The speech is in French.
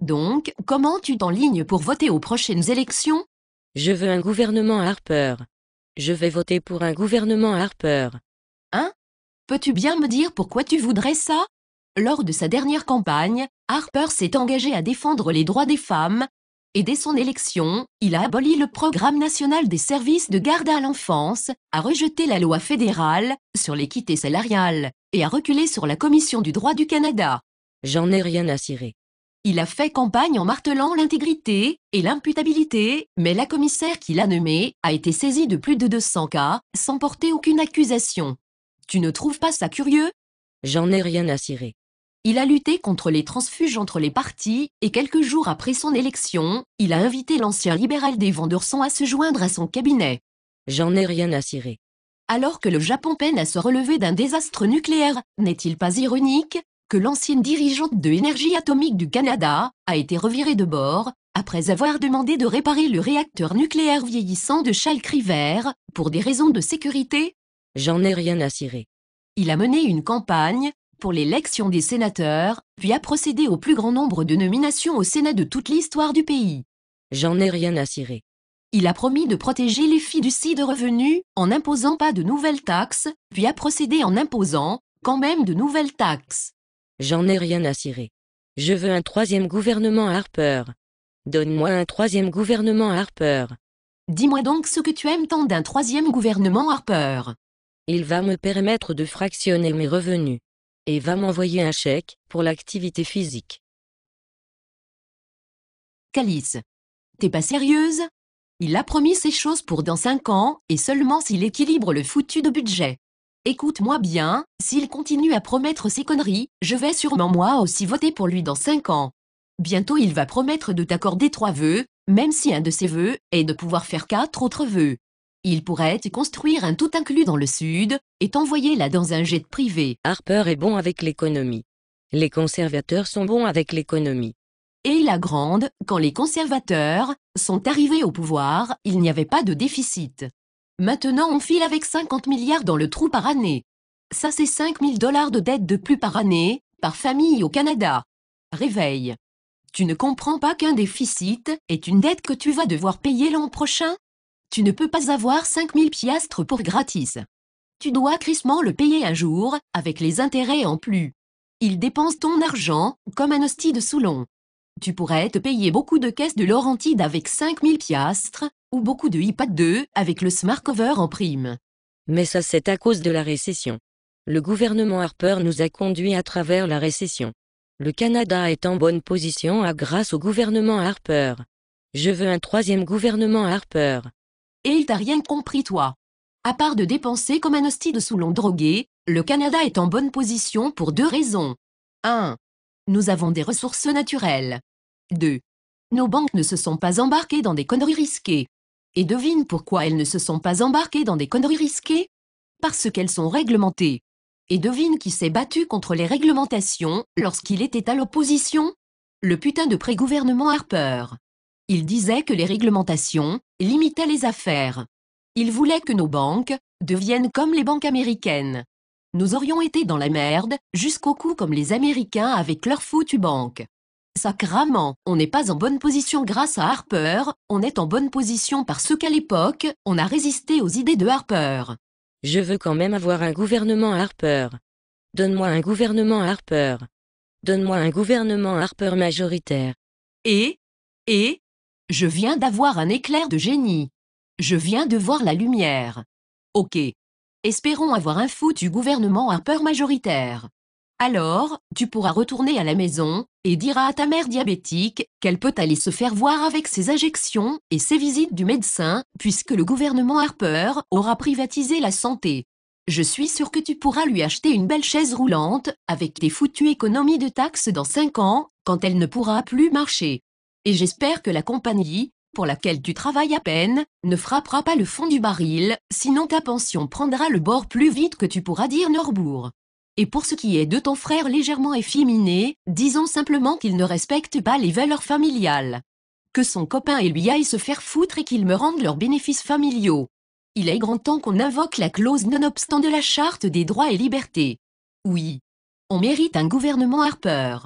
Donc, comment tu t'enlignes pour voter aux prochaines élections? Je veux un gouvernement Harper. Je vais voter pour un gouvernement Harper. Hein? Peux-tu bien me dire pourquoi tu voudrais ça? Lors de sa dernière campagne, Harper s'est engagé à défendre les droits des femmes, et dès son élection, il a aboli le programme national des services de garde à l'enfance, a rejeté la loi fédérale sur l'équité salariale, et a reculé sur la Commission du droit du Canada. J'en ai rien à cirer. Il a fait campagne en martelant l'intégrité et l'imputabilité, mais la commissaire qui l'a nommé a été saisie de plus de 200 cas, sans porter aucune accusation. Tu ne trouves pas ça curieux? J'en ai rien à cirer. Il a lutté contre les transfuges entre les partis, et quelques jours après son élection, il a invité l'ancien libéral des Vendorson à se joindre à son cabinet. J'en ai rien à cirer. Alors que le Japon peine à se relever d'un désastre nucléaire, n'est-il pas ironique que l'ancienne dirigeante de Énergie atomique du Canada a été revirée de bord, après avoir demandé de réparer le réacteur nucléaire vieillissant de Chalk River, pour des raisons de sécurité? J'en ai rien à cirer. Il a mené une campagne pour l'élection des sénateurs, puis a procédé au plus grand nombre de nominations au Sénat de toute l'histoire du pays. J'en ai rien à cirer. Il a promis de protéger les fiducies de revenus en n'imposant pas de nouvelles taxes, puis a procédé en imposant quand même de nouvelles taxes. J'en ai rien à cirer. Je veux un troisième gouvernement Harper. Donne-moi un troisième gouvernement Harper. Dis-moi donc ce que tu aimes tant d'un troisième gouvernement Harper. Il va me permettre de fractionner mes revenus. Et va m'envoyer un chèque pour l'activité physique. Calice. T'es pas sérieuse? Il a promis ces choses pour dans 5 ans, et seulement s'il équilibre le foutu de budget. Écoute-moi bien, s'il continue à promettre ces conneries, je vais sûrement moi aussi voter pour lui dans 5 ans. Bientôt il va promettre de t'accorder 3 vœux, même si un de ses vœux est de pouvoir faire 4 autres vœux. Il pourrait te construire un tout inclus dans le sud, et t'envoyer là dans un jet privé. Harper est bon avec l'économie. Les conservateurs sont bons avec l'économie. Et la grande, quand les conservateurs sont arrivés au pouvoir, il n'y avait pas de déficit. Maintenant on file avec 50 milliards dans le trou par année. Ça c'est 5 000 $ de dette de plus par année, par famille au Canada. Réveille. Tu ne comprends pas qu'un déficit est une dette que tu vas devoir payer l'an prochain? Tu ne peux pas avoir 5 000 piastres pour gratis. Tu dois crissement le payer un jour, avec les intérêts en plus. Il dépense ton argent, comme un hostie de Soulon. Tu pourrais te payer beaucoup de caisses de Laurentide avec 5 000 piastres, ou beaucoup de iPad 2 avec le Smart Cover en prime. Mais ça c'est à cause de la récession. Le gouvernement Harper nous a conduits à travers la récession. Le Canada est en bonne position grâce au gouvernement Harper. Je veux un troisième gouvernement Harper. Et il t'a rien compris toi. À part de dépenser comme un hostie de Soulon drogué, le Canada est en bonne position pour 2 raisons. 1. Nous avons des ressources naturelles. 2. Nos banques ne se sont pas embarquées dans des conneries risquées. Et devine pourquoi elles ne se sont pas embarquées dans des conneries risquées? Parce qu'elles sont réglementées. Et devine qui s'est battu contre les réglementations lorsqu'il était à l'opposition? Le putain de pré-gouvernement Harper. Il disait que les réglementations limitaient les affaires. Il voulait que nos banques deviennent comme les banques américaines. Nous aurions été dans la merde jusqu'au cou comme les Américains avec leurs foutues banques. Sacrament, on n'est pas en bonne position grâce à Harper, on est en bonne position parce qu'à l'époque, on a résisté aux idées de Harper. Je veux quand même avoir un gouvernement Harper. Donne-moi un gouvernement Harper. Donne-moi un gouvernement Harper majoritaire. Et je viens d'avoir un éclair de génie. Je viens de voir la lumière. Ok. Espérons avoir un foutu gouvernement Harper majoritaire. Alors, tu pourras retourner à la maison et diras à ta mère diabétique qu'elle peut aller se faire voir avec ses injections et ses visites du médecin, puisque le gouvernement Harper aura privatisé la santé. Je suis sûre que tu pourras lui acheter une belle chaise roulante avec tes foutues économies de taxes dans 5 ans, quand elle ne pourra plus marcher. Et j'espère que la compagnie, pour laquelle tu travailles à peine, ne frappera pas le fond du baril, sinon ta pension prendra le bord plus vite que tu pourras dire Norbourg. Et pour ce qui est de ton frère légèrement efféminé, disons simplement qu'il ne respecte pas les valeurs familiales. Que son copain et lui aillent se faire foutre et qu'il me rende leurs bénéfices familiaux. Il est grand temps qu'on invoque la clause nonobstant de la Charte des droits et libertés. Oui. On mérite un gouvernement Harper.